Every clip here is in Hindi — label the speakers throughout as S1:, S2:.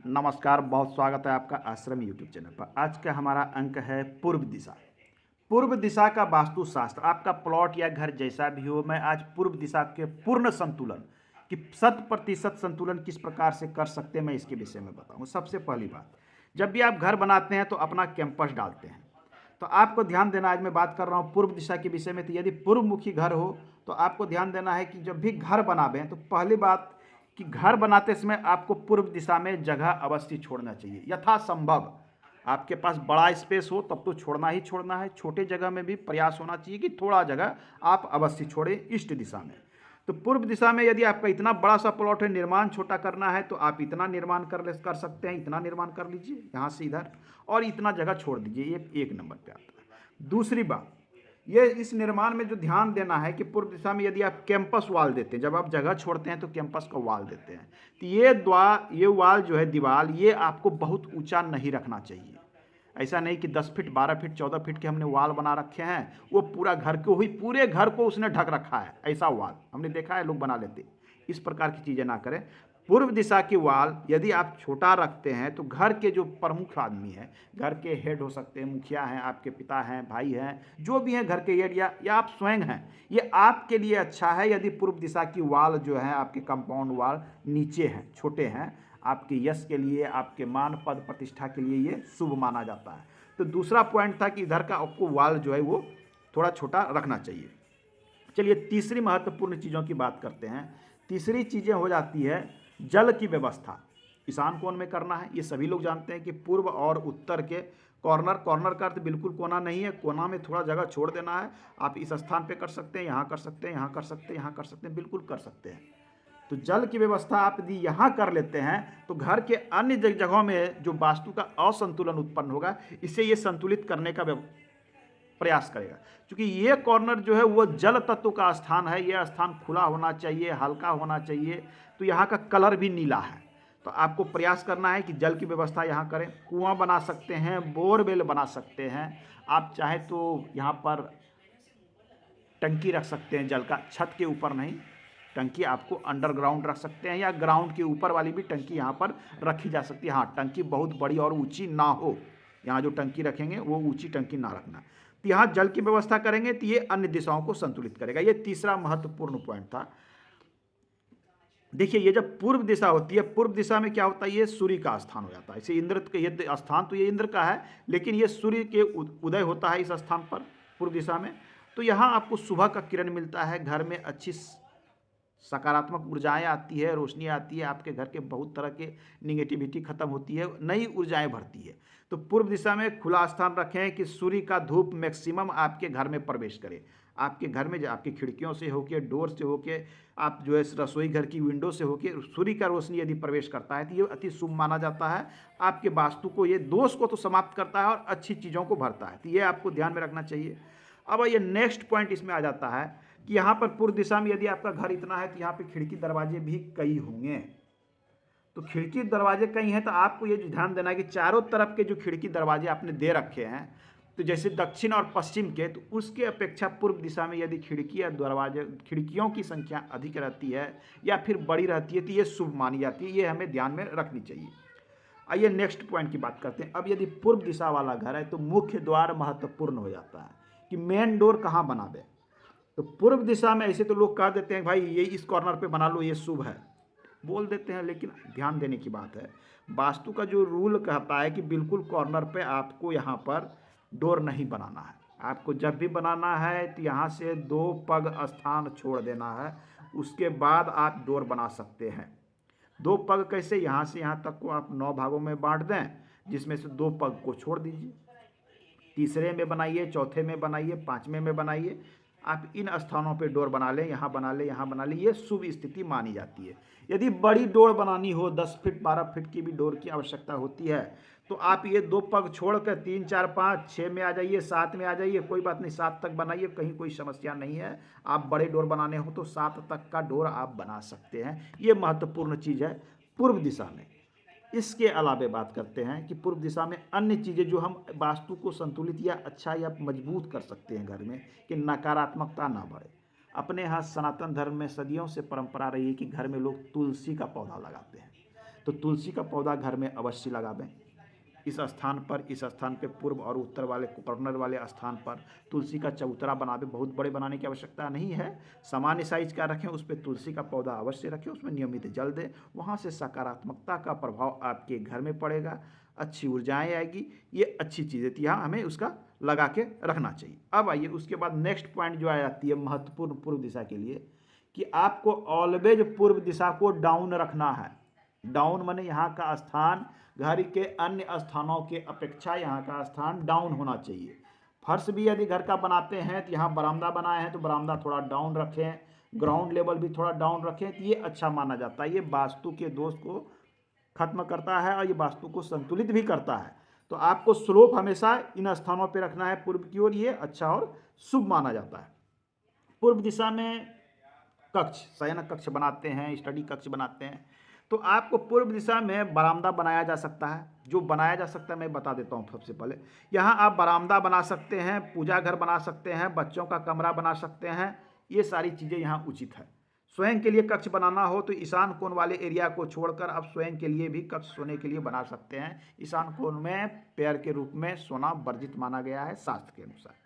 S1: नमस्कार, बहुत स्वागत है आपका आश्रम यूट्यूब चैनल पर। आज का हमारा अंक है पूर्व दिशा। पूर्व दिशा का वास्तुशास्त्र, आपका प्लॉट या घर जैसा भी हो, मैं आज पूर्व दिशा के पूर्ण संतुलन कि 100% संतुलन किस प्रकार से कर सकते हैं, मैं इसके विषय में बताऊँ। सबसे पहली बात, जब भी आप घर बनाते हैं तो अपना कैंपस डालते हैं, तो आपको ध्यान देना, आज मैं बात कर रहा हूँ पूर्व दिशा के विषय में। तो यदि पूर्वमुखी घर हो तो आपको ध्यान देना है कि जब भी घर बनावें तो पहली बात कि घर बनाते समय आपको पूर्व दिशा में जगह अवश्य छोड़ना चाहिए, यथासंभव। आपके पास बड़ा स्पेस हो तब तो छोड़ना ही छोड़ना है, छोटे जगह में भी प्रयास होना चाहिए कि थोड़ा जगह आप अवश्य छोड़ें ईस्ट दिशा में। तो पूर्व दिशा में यदि आपका इतना बड़ा सा प्लॉट है, निर्माण छोटा करना है, तो आप इतना निर्माण कर सकते हैं, इतना निर्माण कर लीजिए यहाँ से इधर, और इतना जगह छोड़ दीजिए। ये एक नंबर पे आता है। दूसरी बात, ये इस निर्माण में जो ध्यान देना है कि पूर्व दिशा में यदि आप कैंपस वाल देते हैं, जब आप जगह छोड़ते हैं तो कैंपस का वाल देते हैं, तो ये वाल जो है, दीवार, ये आपको बहुत ऊंचा नहीं रखना चाहिए। ऐसा नहीं कि 10 फीट 12 फीट 14 फीट के हमने वाल बना रखे हैं, वो पूरा घर को ही, पूरे घर को उसने ढक रखा है, ऐसा वाल हमने देखा है लोग बना लेते। इस प्रकार की चीज़ें ना करें। पूर्व दिशा की वाल यदि आप छोटा रखते हैं तो घर के जो प्रमुख आदमी हैं, घर के हेड हो सकते हैं, मुखिया हैं, आपके पिता हैं, भाई हैं, जो भी हैं घर के हेड, या आप स्वयं हैं, ये आपके लिए अच्छा है यदि पूर्व दिशा की वाल जो है आपके कंपाउंड वाल नीचे हैं, छोटे हैं। आपके यश के लिए, आपके मान पद प्रतिष्ठा के लिए ये शुभ माना जाता है। तो दूसरा पॉइंट था कि इधर का आपको वाल जो है वो थोड़ा छोटा रखना चाहिए। चलिए तीसरी महत्वपूर्ण चीज़ों की बात करते हैं। तीसरी चीज़ें हो जाती है जल की व्यवस्था। ईशान कोण में करना है, ये सभी लोग जानते हैं कि पूर्व और उत्तर के कॉर्नर, कॉर्नर का अर्थ बिल्कुल कोना नहीं है, कोना में थोड़ा जगह छोड़ देना है। आप इस स्थान पे कर सकते हैं, यहाँ कर सकते हैं, यहाँ कर सकते हैं, यहाँ कर सकते हैं, बिल्कुल कर सकते हैं। तो जल की व्यवस्था आप यदि यहाँ कर लेते हैं तो घर के अन्य जगहों में जो वास्तु का असंतुलन उत्पन्न होगा, इसे ये संतुलित करने का प्रयास करेगा। क्योंकि ये कॉर्नर जो है वो जल तत्व का स्थान है, यह स्थान खुला होना चाहिए, हल्का होना चाहिए। तो यहाँ का कलर भी नीला है, तो आपको प्रयास करना है कि जल की व्यवस्था यहाँ करें। कुआं बना सकते हैं, बोरवेल बना सकते हैं, आप चाहे तो यहाँ पर टंकी रख सकते हैं जल का, छत के ऊपर नहीं, टंकी आपको अंडरग्राउंड रख सकते हैं, या ग्राउंड के ऊपर वाली भी टंकी यहाँ पर रखी जा सकती है। हाँ, टंकी बहुत बड़ी और ऊंची ना हो, यहाँ जो टंकी रखेंगे वो ऊंची टंकी ना रखना। तो यहाँ जल की व्यवस्था करेंगे तो ये अन्य दिशाओं को संतुलित करेगा। ये तीसरा महत्वपूर्ण पॉइंट था। देखिए, ये जब पूर्व दिशा होती है, पूर्व दिशा में क्या होता है, ये सूर्य का स्थान हो जाता है। इसे इंद्र के, ये स्थान तो ये इंद्र का है, लेकिन ये सूर्य के उदय होता है इस स्थान पर पूर्व दिशा में। तो यहाँ आपको सुबह का किरण मिलता है, घर में अच्छी सकारात्मक ऊर्जाएं आती है, रोशनी आती है, आपके घर के बहुत तरह के निगेटिविटी खत्म होती है, नई ऊर्जाएं भरती है। तो पूर्व दिशा में खुला स्थान रखें कि सूर्य का धूप मैक्सिमम आपके घर में प्रवेश करे। आपके घर में, आपकी खिड़कियों से होके, डोर से होके, आप जो है रसोई घर की विंडो से होके सूर्य का रोशनी यदि प्रवेश करता है तो ये अति शुभ माना जाता है। आपके वास्तु को, ये दोष को तो समाप्त करता है और अच्छी चीज़ों को भरता है। तो ये आपको ध्यान में रखना चाहिए। अब ये नेक्स्ट पॉइंट इसमें आ जाता है कि यहाँ पर पूर्व दिशा में यदि आपका घर इतना है तो यहाँ पे खिड़की दरवाजे भी कई होंगे। तो खिड़की दरवाजे कई हैं तो आपको ये ध्यान देना है कि चारों तरफ के जो खिड़की दरवाजे आपने दे रखे हैं, तो जैसे दक्षिण और पश्चिम के, तो उसके अपेक्षा पूर्व दिशा में यदि खिड़की या दरवाजे, खिड़कियों की संख्या अधिक रहती है या फिर बड़ी रहती है तो ये शुभ मानी जाती है। ये हमें ध्यान में रखनी चाहिए। आइए नेक्स्ट पॉइंट की बात करते हैं। अब यदि पूर्व दिशा वाला घर है तो मुख्य द्वार महत्वपूर्ण हो जाता है कि मेन डोर कहाँ बनावे। तो पूर्व दिशा में ऐसे तो लोग कह देते हैं भाई ये इस कॉर्नर पे बना लो, ये शुभ है, बोल देते हैं, लेकिन ध्यान देने की बात है, वास्तु का जो रूल कहता है कि बिल्कुल कॉर्नर पे आपको यहाँ पर डोर नहीं बनाना है। आपको जब भी बनाना है तो यहाँ से 2 पग स्थान छोड़ देना है, उसके बाद आप डोर बना सकते हैं। 2 पग कैसे, यहाँ से यहाँ तक को आप 9 भागों में बांट दें, जिसमें से 2 पग को छोड़ दीजिए, तीसरे में बनाइए, चौथे में बनाइए, पाँचवें में बनाइए। आप इन स्थानों पे डोर बना लें, यहाँ बना लें, यहाँ बना लें, ये शुभ स्थिति मानी जाती है। यदि बड़ी डोर बनानी हो, 10 फीट 12 फीट की भी डोर की आवश्यकता होती है, तो आप ये 2 पग छोड़कर 3 4 5 6 में आ जाइए, 7 में आ जाइए, कोई बात नहीं, 7 तक बनाइए, कहीं कोई समस्या नहीं है। आप बड़े डोर बनाने हो तो 7 तक का डोर आप बना सकते हैं। ये महत्वपूर्ण चीज़ है पूर्व दिशा में। इसके अलावे बात करते हैं कि पूर्व दिशा में अन्य चीज़ें जो हम वास्तु को संतुलित या अच्छा या मजबूत कर सकते हैं घर में, कि नकारात्मकता ना बढ़े। अपने यहाँ सनातन धर्म में सदियों से परंपरा रही है कि घर में लोग तुलसी का पौधा लगाते हैं। तो तुलसी का पौधा घर में अवश्य लगावें। इस स्थान पे पूर्व और उत्तर वाले कॉर्नर वाले स्थान पर तुलसी का चबूतरा बनावे। बहुत बड़े बनाने की आवश्यकता नहीं है, सामान्य साइज का रखें, उस पर तुलसी का पौधा अवश्य रखें, उसमें नियमित जल दें। वहाँ से सकारात्मकता का प्रभाव आपके घर में पड़ेगा, अच्छी ऊर्जाएँ आएगी। ये अच्छी चीज़ें थी, यहाँ हमें उसका लगा के रखना चाहिए। अब आइए उसके बाद नेक्स्ट पॉइंट जो आ जाती है महत्वपूर्ण पूर्व दिशा के लिए, कि आपको ऑलवेज पूर्व दिशा को डाउन रखना है। डाउन माने यहाँ का स्थान घर के अन्य स्थानों के अपेक्षा यहाँ का स्थान डाउन होना चाहिए। फर्श भी यदि घर का बनाते हैं तो यहाँ बरामदा बनाए हैं तो बरामदा थोड़ा डाउन रखें, ग्राउंड लेवल भी थोड़ा डाउन रखें, तो ये अच्छा माना जाता है। ये वास्तु के दोष को खत्म करता है और ये वास्तु को संतुलित भी करता है। तो आपको स्लोप हमेशा इन स्थानों पर रखना है पूर्व की ओर, ये अच्छा और शुभ माना जाता है। पूर्व दिशा में कक्ष, शयन कक्ष बनाते हैं, स्टडी कक्ष बनाते हैं, तो आपको पूर्व दिशा में बरामदा बनाया जा सकता है। जो बनाया जा सकता है मैं बता देता हूँ सबसे पहले। यहाँ आप बरामदा बना सकते हैं, पूजा घर बना सकते हैं, बच्चों का कमरा बना सकते हैं, ये सारी चीज़ें यहाँ उचित है। स्वयं के लिए कक्ष बनाना हो तो ईशान कोण वाले एरिया को छोड़कर आप स्वयं के लिए भी कक्ष सोने के लिए बना सकते हैं। ईशान कोण में पैर के रूप में सोना वर्जित माना गया है शास्त्र के अनुसार।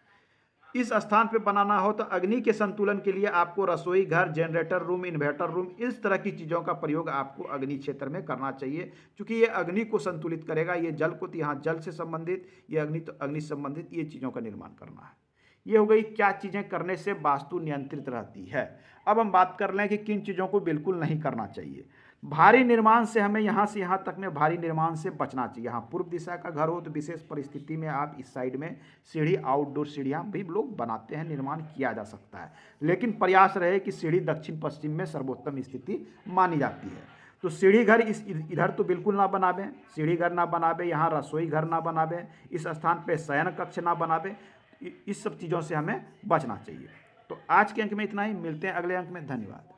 S1: इस स्थान पे बनाना हो तो अग्नि के संतुलन के लिए आपको रसोई घर, जनरेटर रूम, इन्वर्टर रूम, इस तरह की चीज़ों का प्रयोग आपको अग्नि क्षेत्र में करना चाहिए, क्योंकि ये अग्नि को संतुलित करेगा। ये जल को, तो यहाँ जल से संबंधित, ये अग्नि तो अग्नि संबंधित, ये चीज़ों का निर्माण करना है। ये हो गई क्या चीज़ें करने से वास्तु नियंत्रित रहती है। अब हम बात कर लें कि किन चीज़ों को बिल्कुल नहीं करना चाहिए। भारी निर्माण से हमें यहाँ से यहाँ तक में भारी निर्माण से बचना चाहिए। यहाँ पूर्व दिशा का घर हो तो विशेष परिस्थिति में आप इस साइड में सीढ़ी, आउटडोर सीढ़ियाँ भी लोग बनाते हैं, निर्माण किया जा सकता है, लेकिन प्रयास रहे कि सीढ़ी दक्षिण पश्चिम में सर्वोत्तम स्थिति मानी जाती है। तो सीढ़ी घर इधर तो बिल्कुल ना बनावें, सीढ़ी घर ना बनावें, यहाँ रसोई घर ना बनावें, इस स्थान पर शयन कक्ष ना बनावें। इस सब चीज़ों से हमें बचना चाहिए। तो आज के अंक में इतना ही, मिलते हैं अगले अंक में। धन्यवाद।